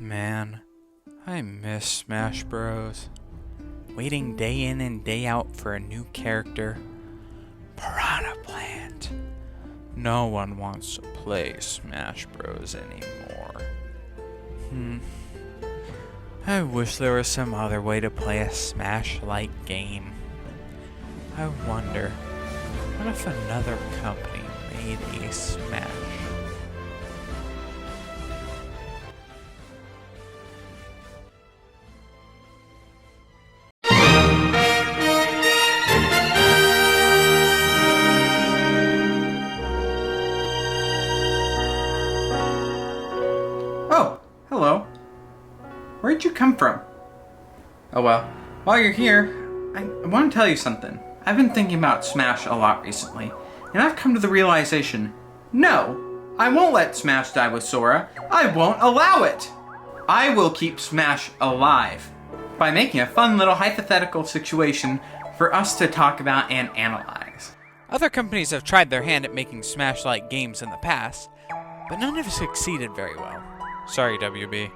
Man, I miss Smash Bros. Waiting day in and day out for a new character. Piranha Plant. No one wants to play Smash Bros. Anymore. I wish there was some other way to play a Smash-like game. I wonder, what if another company made a Smash? Oh, hello. Where'd you come from? Oh well, while you're here, I want to tell you something. I've been thinking about Smash a lot recently, and I've come to the realization, no, I won't let Smash die with Sora. I won't allow it. I will keep Smash alive by making a fun little hypothetical situation for us to talk about and analyze. Other companies have tried their hand at making Smash-like games in the past, but none have succeeded very well. Sorry, WB.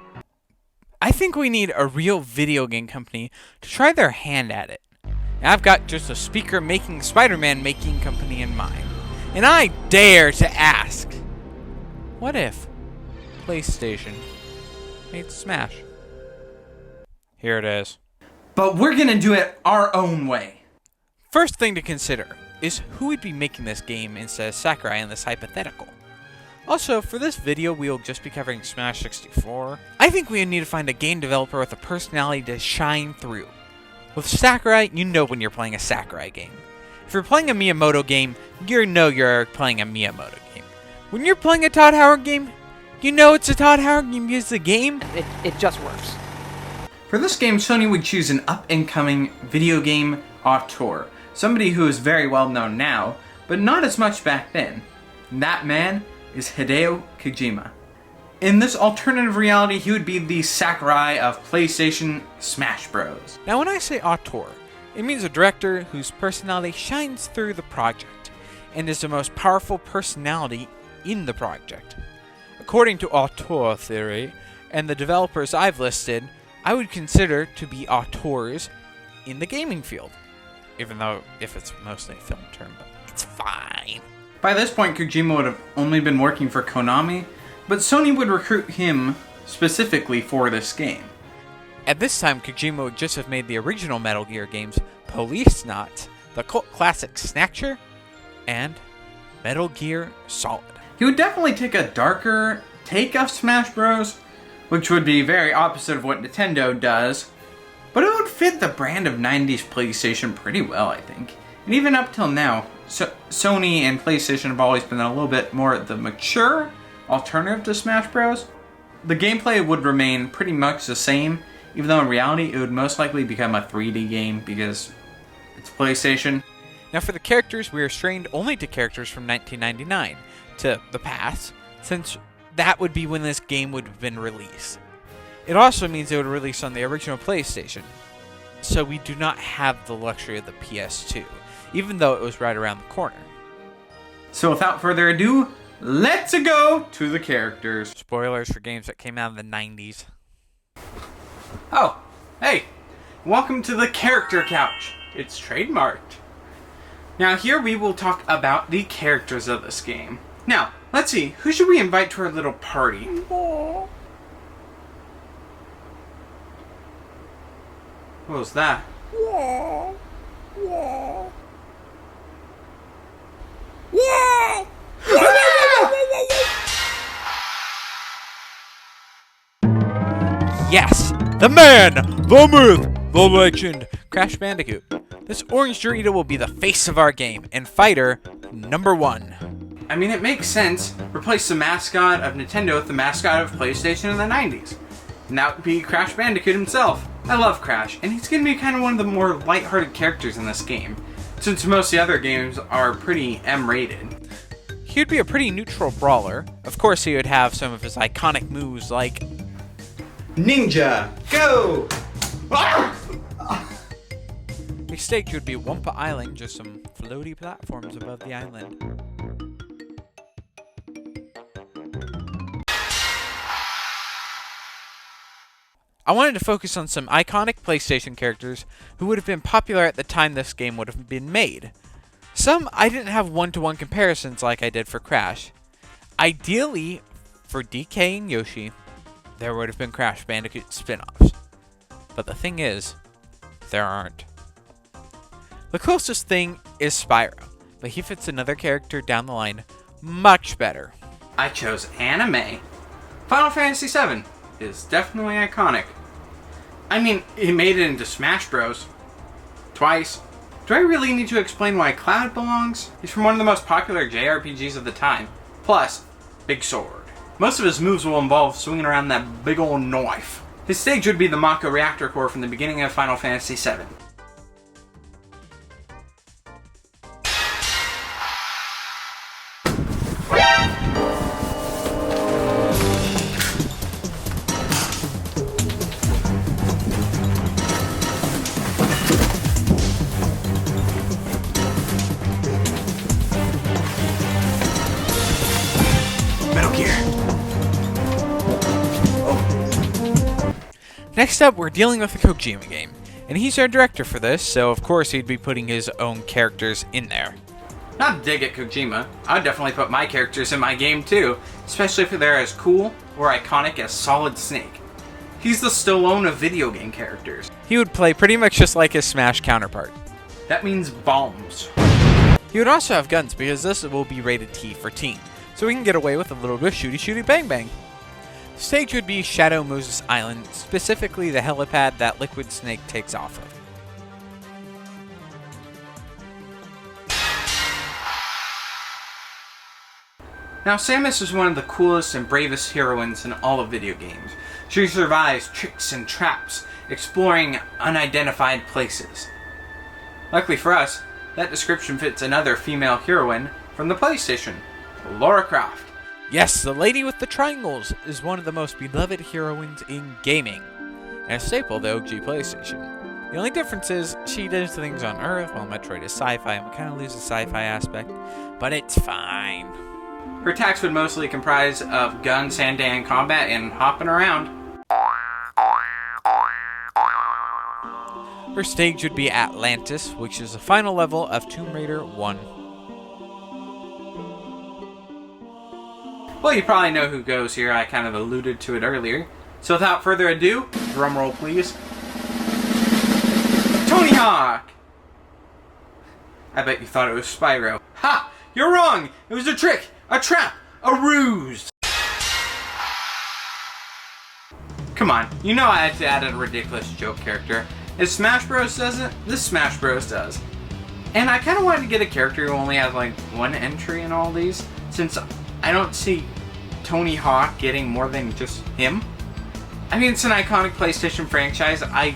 I think we need a real video game company to try their hand at it. And I've got just a speaker-making, Spider-Man-making company in mind. And I dare to ask, what if PlayStation made Smash? Here it is. But we're gonna do it our own way. First thing to consider is who would be making this game instead of Sakurai in this hypothetical. Also, for this video, we'll just be covering Smash 64. I think we need to find a game developer with a personality to shine through. With Sakurai, you know when you're playing a Sakurai game. If you're playing a Miyamoto game, you know you're playing a Miyamoto game. When you're playing a Todd Howard game, you know it's a Todd Howard game because the game, it just works. For this game, Sony would choose an up-and-coming video game auteur. Somebody who is very well known now, but not as much back then. That man is Hideo Kojima. In this alternative reality, he would be the Sakurai of PlayStation Smash Bros. Now when I say auteur, it means a director whose personality shines through the project, and is the most powerful personality in the project. According to auteur theory, and the developers I've listed, I would consider to be auteurs in the gaming field. Even though, if it's mostly a film term, but it's fine. By this point, Kojima would have only been working for Konami, but Sony would recruit him specifically for this game. At this time, Kojima would just have made the original Metal Gear games Police Knots, the cult classic Snatcher, and Metal Gear Solid. He would definitely take a darker take of Smash Bros., which would be very opposite of what Nintendo does, but it would fit the brand of 90s PlayStation pretty well, I think. And even up till now, Sony and PlayStation have always been a little bit more the mature alternative to Smash Bros. The gameplay would remain pretty much the same, even though in reality it would most likely become a 3D game because it's PlayStation. Now for the characters, we are restrained only to characters from 1999, to the past, since that would be when this game would have been released. It also means it would release on the original PlayStation, so we do not have the luxury of the PS2, even though it was right around the corner. So without further ado, let's go to the characters. Spoilers for games that came out in the 90s. Oh, hey, welcome to the Character Couch. It's trademarked. Now here we will talk about the characters of this game. Now, let's see, who should we invite to our little party? What was that? Yes! The man! The myth! The legend! Crash Bandicoot. This orange Dorito will be the face of our game, and fighter number 1. I mean, it makes sense. Replace the mascot of Nintendo with the mascot of PlayStation in the 90s. And that would be Crash Bandicoot himself. I love Crash, and he's going to be kind of one of the more lighthearted characters in this game, since most of the other games are pretty M-rated. He would be a pretty neutral brawler. Of course, he would have some of his iconic moves like Ninja, go! the stage would be Wumpa Island, just some floaty platforms above the island. I wanted to focus on some iconic PlayStation characters who would have been popular at the time this game would have been made. Some I didn't have one-to-one comparisons like I did for Crash. Ideally, for DK and Yoshi, there would have been Crash Bandicoot spin-offs. But the thing is, there aren't. The closest thing is Spyro, but he fits another character down the line much better. I chose anime. Final Fantasy VII is definitely iconic. I mean, he made it into Smash Bros. Twice. Do I really need to explain why Cloud belongs? He's from one of the most popular JRPGs of the time. Plus, big sword. Most of his moves will involve swinging around that big old knife. His stage would be the Mako reactor core from the beginning of Final Fantasy VII. Next up, we're dealing with a Kojima game, and he's our director for this, so of course he'd be putting his own characters in there. Not to dig at Kojima, I'd definitely put my characters in my game too, especially if they're as cool or iconic as Solid Snake. He's the Stallone of video game characters. He would play pretty much just like his Smash counterpart. That means bombs. He would also have guns because this will be rated T for teen, so we can get away with a little bit of shooty bang bang. The stage would be Shadow Moses Island, specifically the helipad that Liquid Snake takes off of. Now, Samus is one of the coolest and bravest heroines in all of video games. She survives tricks and traps, exploring unidentified places. Luckily for us, that description fits another female heroine from the PlayStation, Lara Croft. Yes, the lady with the triangles is one of the most beloved heroines in gaming, and a staple of the OG PlayStation. The only difference is she does things on Earth while Metroid is sci-fi, and we kind of lose the sci-fi aspect, but it's fine. Her attacks would mostly comprise of guns, hand-to-hand combat, and hopping around. Her stage would be Atlantis, which is the final level of Tomb Raider 1. Well, you probably know who goes here. I kind of alluded to it earlier. So without further ado, drumroll please. Tony Hawk! I bet you thought it was Spyro. Ha! You're wrong! It was a trick! A trap! A ruse! Come on, you know I had to add a ridiculous joke character. If Smash Bros doesn't, this Smash Bros does. And I kind of wanted to get a character who only has like one entry in all these, since I don't see Tony Hawk getting more than just him. I mean, it's an iconic PlayStation franchise. I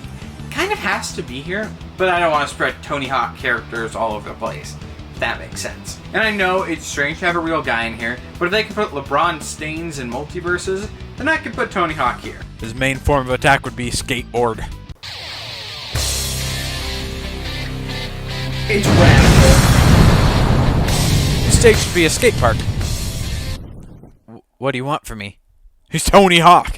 kind of has to be here, but I don't want to spread Tony Hawk characters all over the place, if that makes sense. And I know it's strange to have a real guy in here, but if they could put LeBron Staines in multiverses, then I could put Tony Hawk here. His main form of attack would be skateboard. It's radical. The stage should be a skate park. What do you want from me? He's Tony Hawk.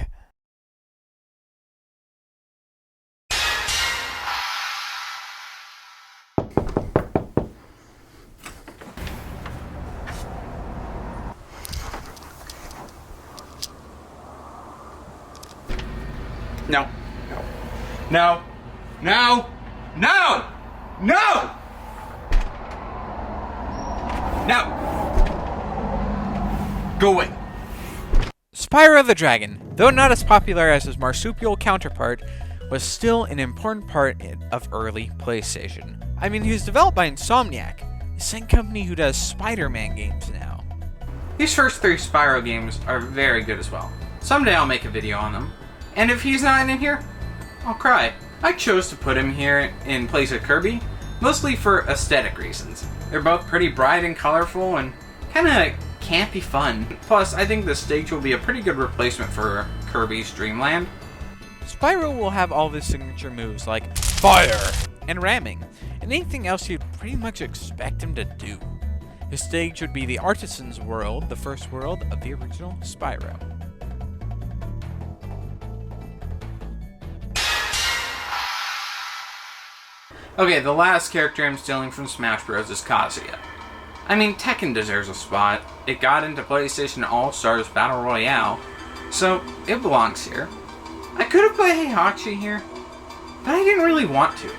No. No. No. No. No. No. Go away. Spyro the Dragon, though not as popular as his marsupial counterpart, was still an important part of early PlayStation. I mean, he was developed by Insomniac, the same company who does Spider-Man games now. These first 3 Spyro games are very good as well. Someday I'll make a video on them. And if he's not in here, I'll cry. I chose to put him here in place of Kirby, mostly for aesthetic reasons. They're both pretty bright and colorful and kind of campy fun. Plus, I think the stage will be a pretty good replacement for Kirby's Dreamland. Spyro will have all of his signature moves like fire and ramming, and anything else you'd pretty much expect him to do. His stage would be the Artisan's World, the first world of the original Spyro. Okay, the last character I'm stealing from Smash Bros. Is Kazuya. I mean, Tekken deserves a spot. It got into PlayStation All-Stars Battle Royale, so it belongs here. I could have put Heihachi here, but I didn't really want to.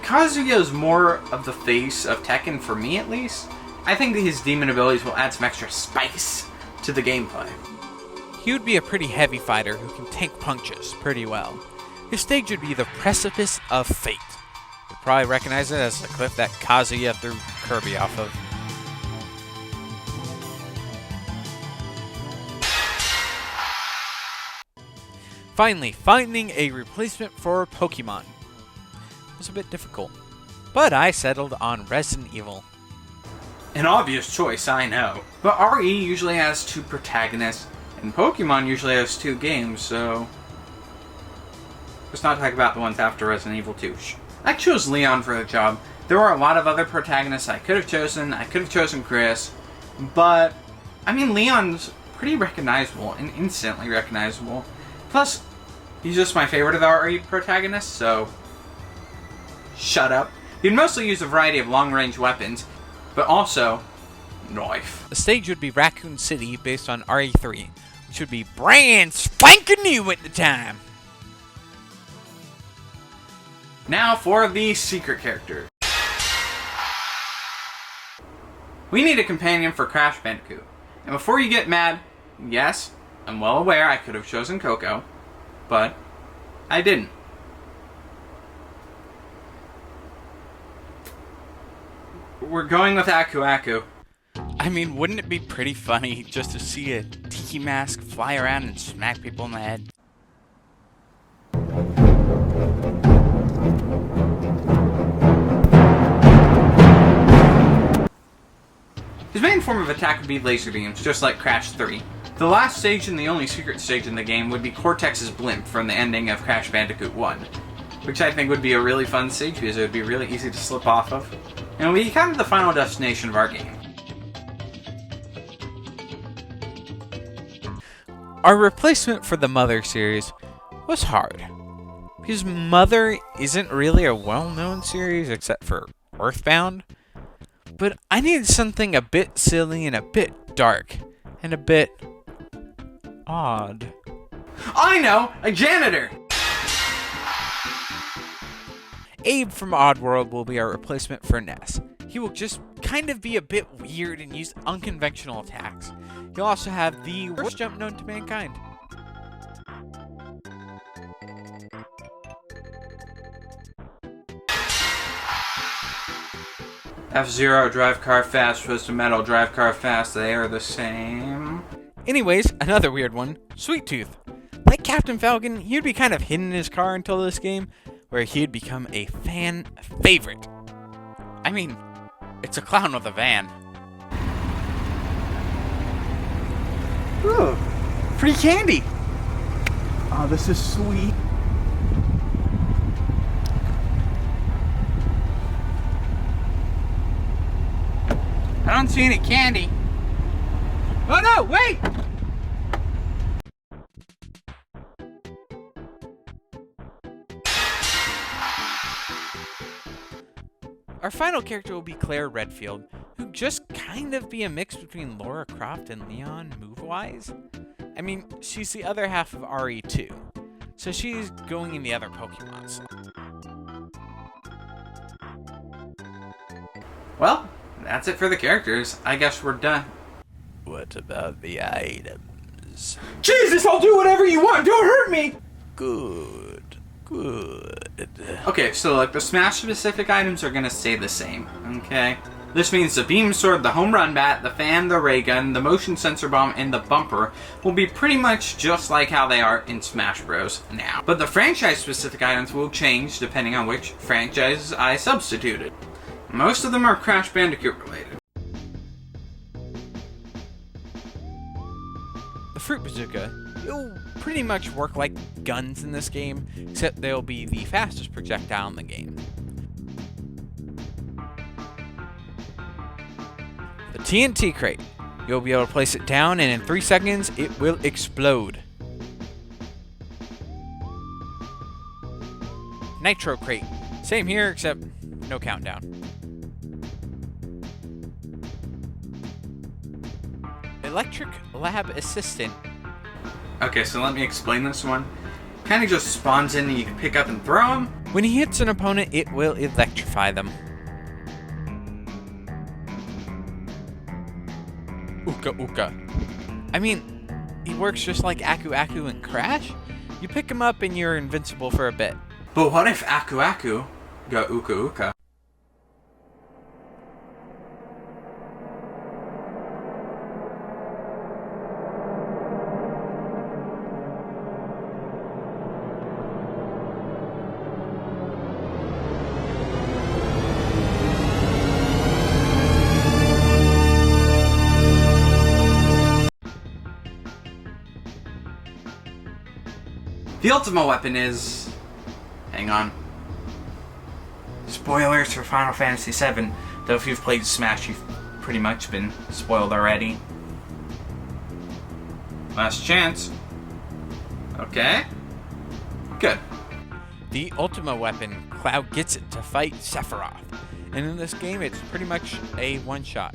Kazuya is more of the face of Tekken for me, at least. I think that his demon abilities will add some extra spice to the gameplay. He would be a pretty heavy fighter who can take punches pretty well. His stage would be the Precipice of Fate. You'll probably recognize it as the cliff that Kazuya threw Kirby off of. Finally, finding a replacement for Pokemon was a bit difficult, but I settled on Resident Evil. An obvious choice, I know. But RE usually has 2 protagonists, and Pokemon usually has 2 games, so... let's not talk about the ones after Resident Evil 2. I chose Leon for the job. There were a lot of other protagonists I could have chosen. I could have chosen Chris, but... I mean, Leon's pretty recognizable, and instantly recognizable. Plus, he's just my favorite of the RE protagonists, so... shut up. He'd mostly use a variety of long-range weapons, but also... knife. The stage would be Raccoon City, based on RE3, which would be brand spanking new at the time. Now for the secret character. We need a companion for Crash Bandicoot. And before you get mad, yes, I'm well aware I could have chosen Coco, but I didn't. We're going with Aku Aku. I mean, wouldn't it be pretty funny just to see a tiki mask fly around and smack people in the head? His main form of attack would be laser beams, just like Crash 3. The last stage and the only secret stage in the game would be Cortex's blimp from the ending of Crash Bandicoot 1, which I think would be a really fun stage because it would be really easy to slip off of, and it would be kind of the final destination of our game. Our replacement for the Mother series was hard, because Mother isn't really a well-known series except for Earthbound, but I needed something a bit silly and a bit dark, and a bit odd. I know! A janitor! Abe from Oddworld will be our replacement for Ness. He will just kind of be a bit weird and use unconventional attacks. He'll also have the worst jump known to mankind. F-Zero, drive car fast, Twisted Metal, drive car fast, they are the same. Anyways, another weird one, Sweet Tooth. Like Captain Falcon, he'd be kind of hidden in his car until this game, where he'd become a fan favorite. I mean, it's a clown with a van. Ooh, free candy! Oh, this is sweet. I don't see any candy. Oh no, wait! Our final character will be Claire Redfield, who just kind of be a mix between Lara Croft and Leon move-wise. I mean, she's the other half of RE2, so she's going in the other Pokemons. Well, that's it for the characters. I guess we're done. What about the items? Jesus, I'll do whatever you want. Don't hurt me. Good, good. Okay, so like the Smash specific items are gonna stay the same, okay? This means the beam sword, the home run bat, the fan, the ray gun, the motion sensor bomb, and the bumper will be pretty much just like how they are in Smash Bros. Now. But the franchise specific items will change depending on which franchises I substituted. Most of them are Crash Bandicoot related. The Fruit Bazooka, it'll pretty much work like guns in this game, except they'll be the fastest projectile in the game. The TNT crate, you'll be able to place it down and in 3 seconds it will explode. Nitro crate, same here except No countdown. Electric Lab Assistant. Okay, so let me explain this one. Kind of just spawns in and you can pick up and throw them. When he hits an opponent, it will electrify them. Uka Uka. I mean, he works just like Aku Aku and Crash. You pick him up and you're invincible for a bit. But what if Aku Aku got Uka Uka? The ultimate weapon is... Hang on. Spoilers for Final Fantasy VII. Though if you've played Smash, you've pretty much been spoiled already. Last chance. Okay. Good. The ultimate weapon, Cloud gets it to fight Sephiroth. And in this game, it's pretty much a one-shot.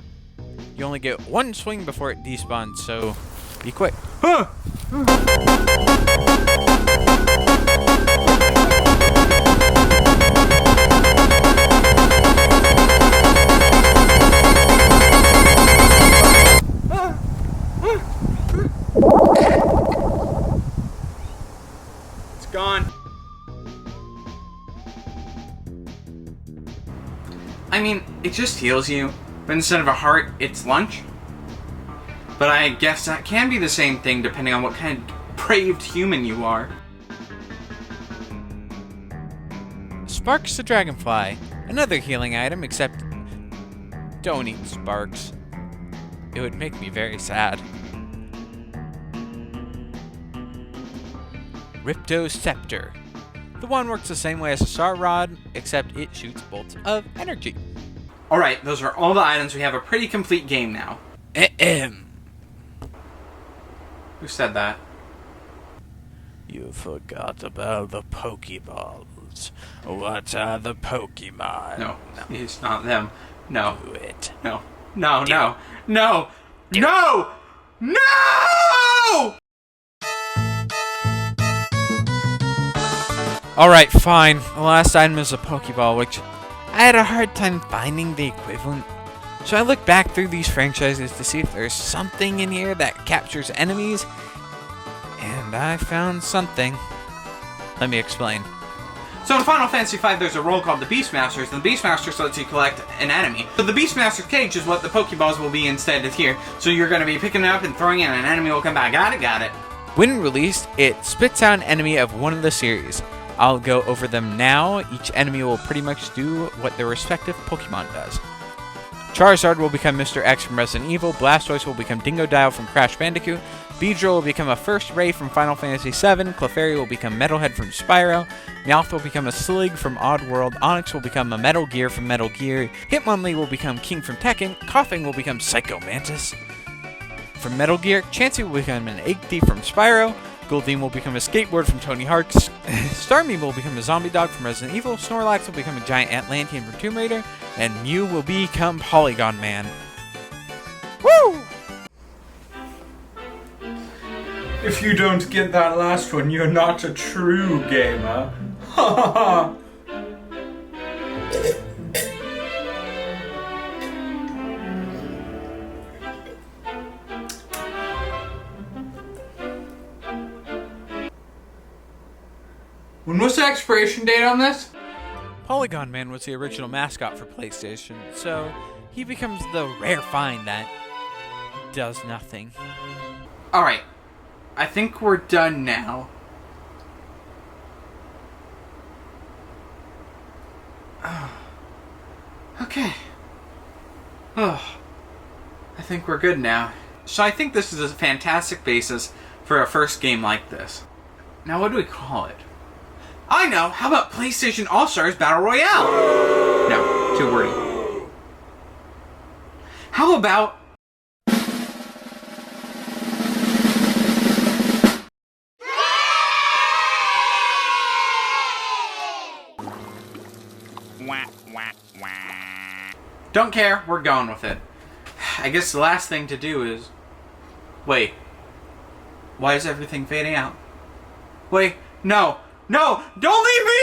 You only get one swing before it despawns, so be quick. Huh! It's gone. I mean, it just heals you, but instead of a heart, it's lunch. But I guess that can be the same thing depending on what kind of depraved human you are. Sparks the Dragonfly. Another healing item, except don't eat Sparks. It would make me very sad. Ripto's Scepter. The one works the same way as a Star Rod, except it shoots bolts of energy. Alright, those are all the items. We have a pretty complete game now. Ahem. Who said that? You forgot about the Pokeballs. What are the Pokemon? No, it's not them. No. Do it. No. No, no. No! No! No! Alright, fine. The last item is a Pokeball, which I had a hard time finding the equivalent. So I looked back through these franchises to see if there's something in here that captures enemies, and I found something. Let me explain. So in Final Fantasy V, there's a role called the Beastmasters, and the Beastmasters lets you collect an enemy. So the Beastmaster's cage is what the Pokeballs will be instead of here. So you're going to be picking it up and throwing it, and an enemy will come back. Got it, got it. When released, it spits out an enemy of one of the series. I'll go over them now. Each enemy will pretty much do what their respective Pokemon does. Charizard will become Mr. X from Resident Evil, Blastoise will become Dingodile from Crash Bandicoot, Beedrill will become a First Ray from Final Fantasy VII, Clefairy will become Metalhead from Spyro, Meowth will become a Slig from Oddworld, Onyx will become a Metal Gear from Metal Gear, Hitmonlee will become King from Tekken, Coughing will become Psycho Mantis from Metal Gear, Chansey will become an Egg Thief from Spyro, Goldeen will become a Skateboard from Tony Hawk's, Starmie will become a Zombie Dog from Resident Evil, Snorlax will become a Giant Atlantean from Tomb Raider, and Mew will become Polygon Man. Woo! If you don't get that last one, you're not a true gamer. Ha ha ha! When was the expiration date on this? Polygon Man was the original mascot for PlayStation, so he becomes the rare find that does nothing. Alright. I think we're done now. Okay. I think we're good now. So I think this is a fantastic basis for a first game like this. Now what do we call it? I know! How about PlayStation All-Stars Battle Royale? No, too wordy. How about... Don't care, we're going with it. I guess the last thing to do is... Wait. Why is everything fading out? Wait, no! No! Don't leave me!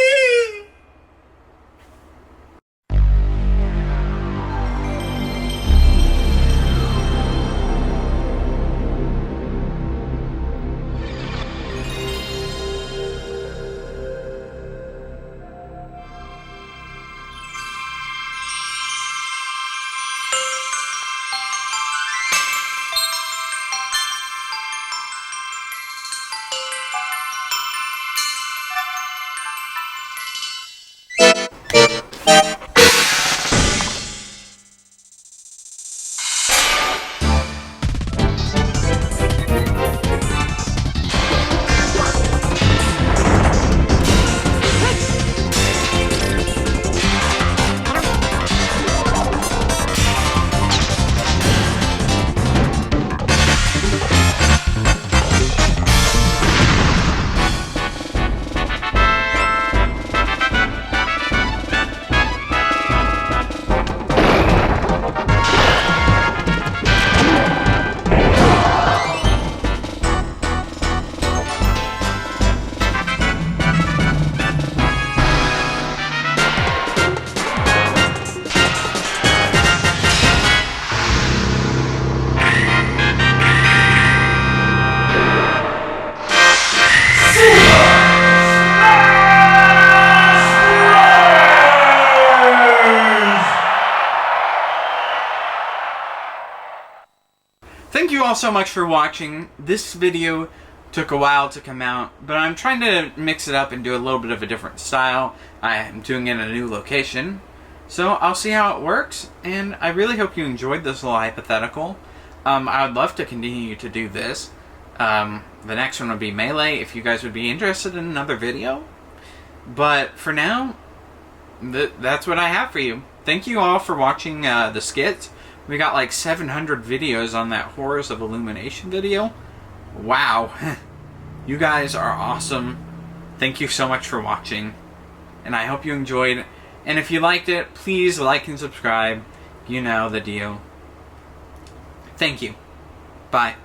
Thank you all so much for watching. This video took a while to come out, but I'm trying to mix it up and do a little bit of a different style. I am doing it in a new location, so I'll see how it works, and I really hope you enjoyed this little hypothetical. I would love to continue to do this. The next one would be Melee, if you guys would be interested in another video. But for now, that's what I have for you. Thank you all for watching the skits. We got like 700 videos on that Horrors of Illumination video. Wow. You guys are awesome. Thank you so much for watching. And I hope you enjoyed. And if you liked it, please like and subscribe. You know the deal. Thank you. Bye.